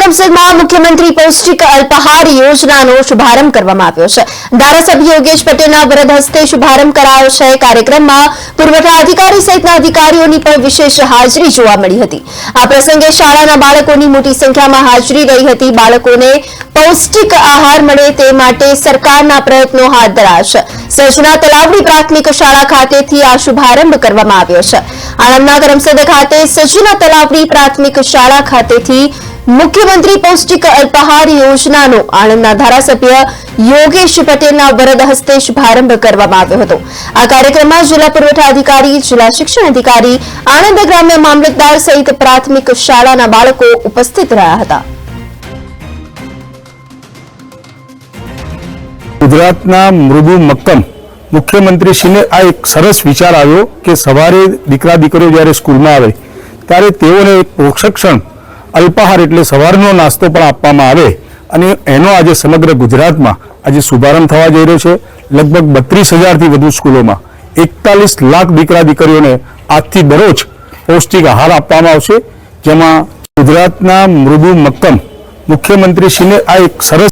રમસદમાં મુખ્યમંત્રી પૌષ્ટિક અલ્પાહાર યોજનાનો શુભારંભ કરવામાં આવ્યો છે। ધારાસભ્ય યોગેશ પટેલના વરદ હસ્તે શુભારંભ કરાયો છે। કાર્યક્રમમાં પુરવઠા અધિકારી સહિતના અધિકારીઓની પણ વિશેષ હાજરી જોવા મળી હતી। આ પ્રસંગે શાળાના બાળકોની મોટી સંખ્યામાં હાજરી રહી હતી। બાળકોને પૌષ્ટિક આહાર મળે તે માટે સરકારના પ્રયત્નો હાથ ધરાયા છે। સજના તલાવડી પ્રાથમિક શાળા ખાતેથી આ શુભારંભ કરવામાં આવ્યો છે। આણંદના કરમસદ ખાતે સજના તલાવડી પ્રાથમિક શાળા ખાતેથી મુખ્યમંત્રી પૌષ્ટિક અલ્પાહાર યોજનાનો આણંદના ધારાસભ્ય યોગેશ પટેલના વરદ હસ્તે શુભારંભ કરવામાં આવ્યો હતો। આ કાર્યક્રમમાં જિલ્લા પુરવઠા અધિકારી, જિલ્લા શિક્ષણ અધિકારી, આણંદ ગ્રામ્ય મામલતદાર સહિત પ્રાથમિક શાળાના બાળકો ઉપસ્થિત રહ્યા હતા। ગુજરાતના મૃદુ મક્કમ મુખ્યમંત્રીશ્રીને આ એક સરસ વિચાર આવ્યો કે સવારે દીકરા દીકરીઓ જ્યારે સ્કૂલમાં આવે ત્યારે તેઓને એક પોષકક્ષમ અલ્પાહાર એટલે સવારનો નાસ્તો પણ આપવામાં આવે અને એનો આજે સમગ્ર ગુજરાતમાં આજે શુભારંભ થવા જઈ રહ્યો છે। લગભગ 32,000થી વધુ સ્કૂલોમાં 41 લાખ દીકરા દીકરીઓને આજથી દરરોજ પૌષ્ટિક આહાર આપવામાં આવશે, જેમાં ગુજરાતના મૃદુ મક્કમ મુખ્યમંત્રીશ્રીને આ એક સરસ